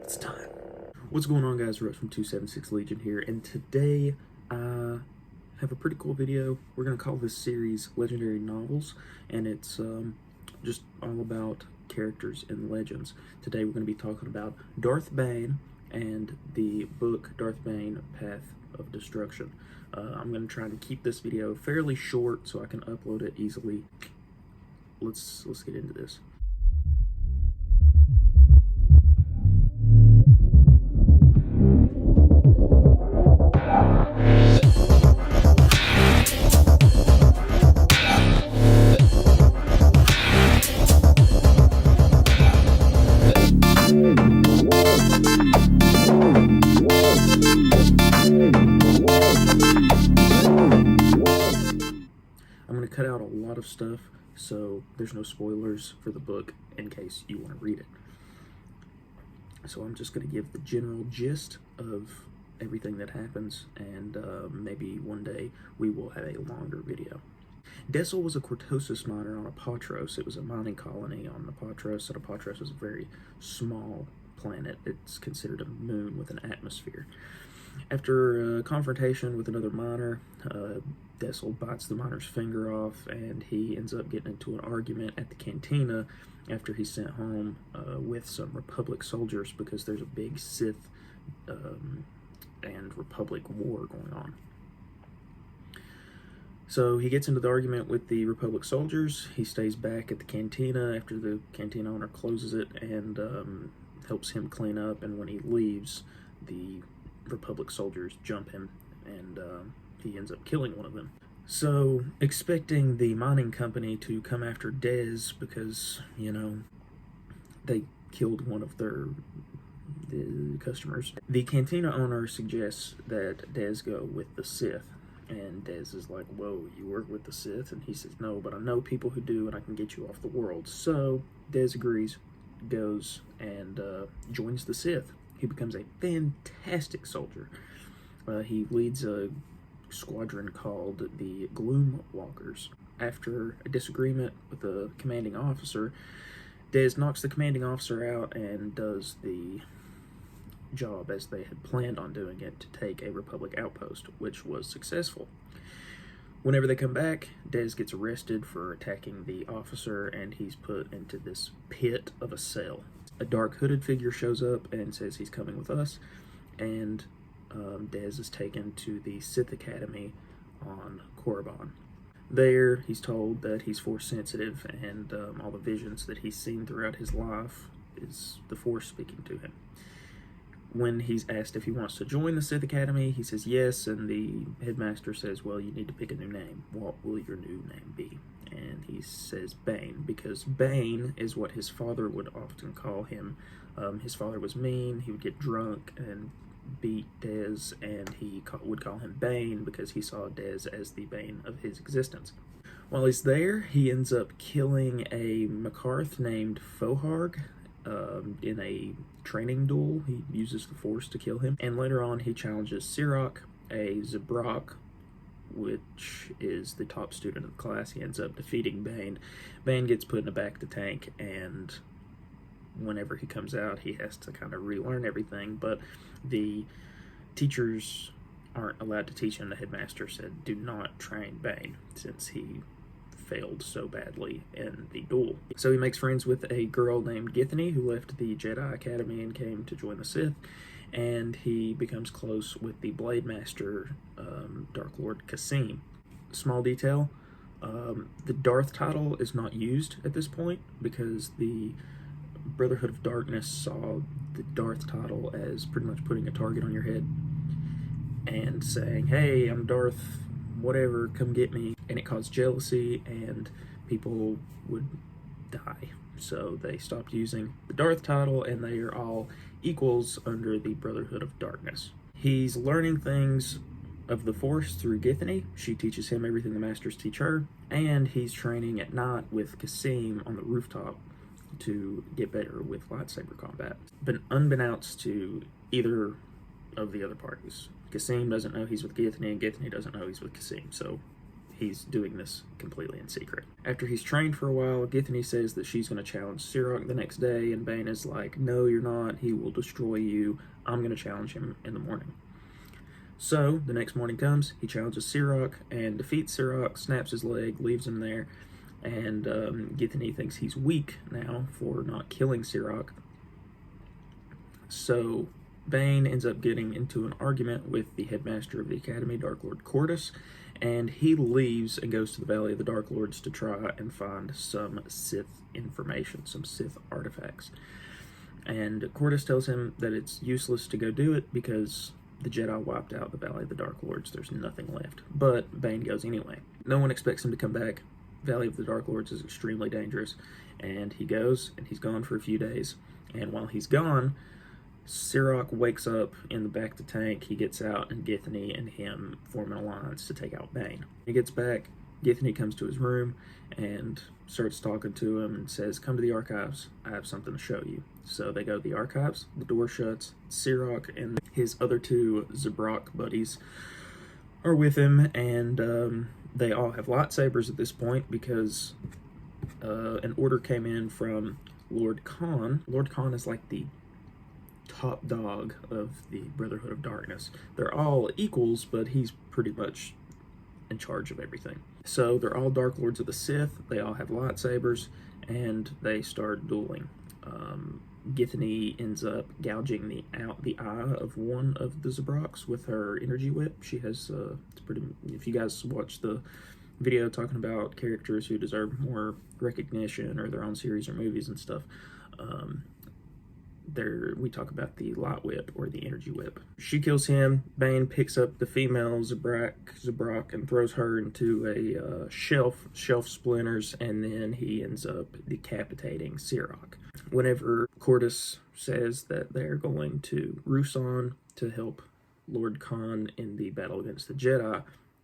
It's time. What's going on, guys? Russ from 276 Legion here, and today I have a pretty cool video. We're going to call this series Legendary Novels, and it's just all about characters in legends. Today we're going to be talking about Darth Bane and the book Darth Bane, Path of Destruction. I'm going to try to keep this video fairly short so I can upload it easily. Let's get into this. I'm going to cut out a lot of stuff, so there's no spoilers for the book in case you want to read it. So I'm just going to give the general gist of everything that happens, and maybe one day we will have a longer video. Dessel was a cortosis miner on Apatros. It was a mining colony on Apatros, and Apatros is a very small planet. It's considered a moon with an atmosphere. After a confrontation with another miner, Dessel bites the miner's finger off, and he ends up getting into an argument at the cantina after he's sent home with some Republic soldiers because there's a big Sith and Republic war going on. So he gets into the argument with the Republic soldiers. He stays back at the cantina after the cantina owner closes it and helps him clean up, and when he leaves, the Republic soldiers jump him, and he ends up killing one of them. So, expecting the mining company to come after Dez because, you know, they killed one of the customers, the cantina owner suggests that Dez go with the Sith. And Dez is like, whoa, you work with the Sith? And he says, no, but I know people who do, and I can get you off the world. So, Dez agrees, goes, and joins the Sith. He becomes a fantastic soldier. He leads a squadron called the Gloom Walkers. After a disagreement with the commanding officer, Dez knocks the commanding officer out and does the job as they had planned on doing it, to take a Republic outpost, which was successful. Whenever they come back, Dez gets arrested for attacking the officer, and he's put into this pit of a cell. A dark hooded figure shows up and says he's coming with us, and Dez is taken to the Sith Academy on Korriban. There, he's told that he's Force sensitive, and all the visions that he's seen throughout his life is the Force speaking to him. When he's asked if he wants to join the Sith Academy, he says yes, and the headmaster says, well, you need to pick a new name. What will your new name be? And he says Bane, because Bane is what his father would often call him. His father was mean. He would get drunk and beat Dez, and he would call him Bane because he saw Dez as the bane of his existence. While he's there, he ends up killing a Makarth named Foharg in a training duel. He uses the Force to kill him, and later on he challenges Sirach, a Zabrak, which is the top student of the class. He ends up defeating Bane. Bane gets put in the back of the tank, and whenever he comes out, he has to kind of relearn everything, but the teachers aren't allowed to teach him. The headmaster said, do not train Bane, since he failed so badly in the duel. So he makes friends with a girl named Githany, who left the Jedi Academy and came to join the Sith, and he becomes close with the Blade Master, Dark Lord Kasim. Small detail, the Darth title is not used at this point because the Brotherhood of Darkness saw the Darth title as pretty much putting a target on your head and saying, hey, I'm Darth whatever, come get me, and it caused jealousy and people would die. So they stopped using the Darth title, and they are all equals under the Brotherhood of Darkness. He's learning things of the Force through Githany. She teaches him everything the Masters teach her, and he's training at night with Kasim on the rooftop to get better with lightsaber combat. But unbeknownst to either of the other parties, Kasim doesn't know he's with Githany, and Githany doesn't know he's with Kasim, so he's doing this completely in secret. After he's trained for a while, Githany says that she's going to challenge Sirach the next day, and Bane is like, no, you're not. He will destroy you. I'm going to challenge him in the morning. So the next morning comes, he challenges Sirach and defeats Sirach, snaps his leg, leaves him there, and Githany thinks he's weak now for not killing Sirach. So Bane ends up getting into an argument with the headmaster of the academy, Dark Lord Cordus, and he leaves and goes to the Valley of the Dark Lords to try and find some Sith information, some Sith artifacts. And Cordus tells him that it's useless to go do it because the Jedi wiped out the Valley of the Dark Lords. There's nothing left. But Bane goes anyway. No one expects him to come back. Valley of the Dark Lords is extremely dangerous. And he goes, and he's gone for a few days. And while he's gone, Sirach wakes up in the back of the tank. He gets out, and Githany and him form an alliance to take out Bane. He gets back. Githany comes to his room and starts talking to him and says, come to the archives. I have something to show you. So they go to the archives. The door shuts. Sirach and his other two Zabrak buddies are with him, and they all have lightsabers at this point because an order came in from Lord Khan. Lord Khan is like the top dog of the Brotherhood of Darkness. They're all equals, but he's pretty much in charge of everything. So they're all Dark Lords of the Sith. They all have lightsabers, and they start dueling. Githany ends up gouging out the eye of one of the Zabraks with her energy whip. She has it's pretty. If you guys watch the video talking about characters who deserve more recognition, or their own series or movies and stuff, we talk about the light whip or the energy whip. She kills him. Bane picks up the female Zabrak and throws her into a shelf splinters, and then he ends up decapitating Sirach. Whenever Cordus says that they're going to Ruusan to help Lord Khan in the battle against the Jedi,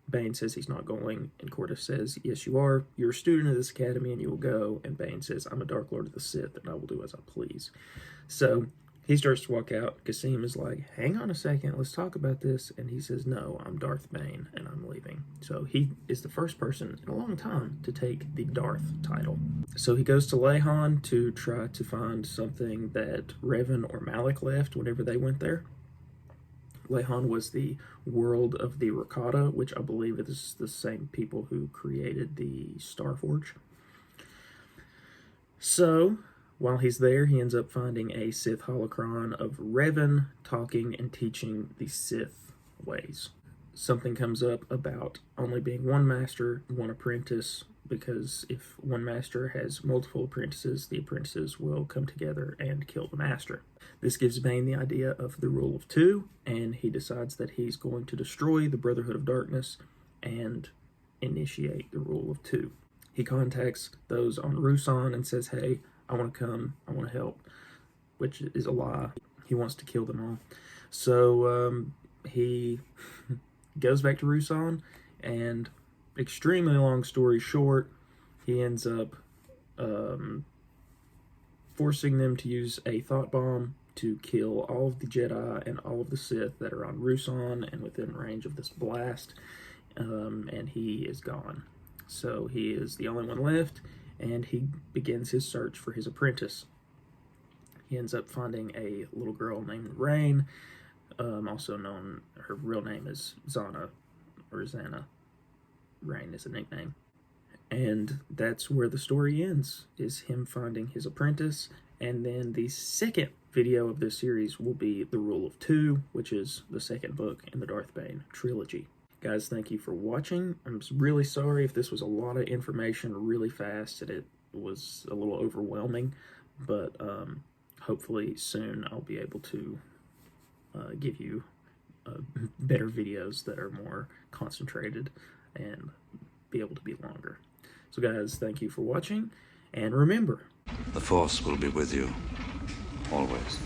Bane says he's not going, and Cordus says, yes, you are. You're a student of this academy, and you will go. And Bane says, I'm a Dark Lord of the Sith, and I will do as I please. So he starts to walk out. Kasim is like, hang on a second, let's talk about this. And he says, no, I'm Darth Bane, and I'm leaving. So he is the first person in a long time to take the Darth title. So he goes to Leihan to try to find something that Revan or Malak left whenever they went there. Leihan was the world of the Rakata, which I believe is the same people who created the Starforge. So while he's there, he ends up finding a Sith holocron of Revan talking and teaching the Sith ways. Something comes up about only being one master, one apprentice, because if one master has multiple apprentices, the apprentices will come together and kill the master. This gives Bane the idea of the rule of two, and he decides that he's going to destroy the Brotherhood of Darkness and initiate the rule of two. He contacts those on Ruusan and says, hey, I want to come, I want to help, which is a lie. He wants to kill them all. So he goes back to Ruusan, and extremely long story short, he ends up forcing them to use a thought bomb to kill all of the Jedi and all of the Sith that are on Ruusan and within range of this blast, and he is gone. So he is the only one left, and he begins his search for his apprentice. He ends up finding a little girl named Rain, also known, her real name is Zana, or Xana. Rain is a nickname. And that's where the story ends, is him finding his apprentice. And then the second video of this series will be The Rule of Two, which is the second book in the Darth Bane trilogy. Guys, thank you for watching. I'm really sorry if this was a lot of information really fast and it was a little overwhelming, but hopefully soon I'll be able to give you better videos that are more concentrated and be able to be longer. So guys, thank you for watching, and remember, the Force will be with you, always.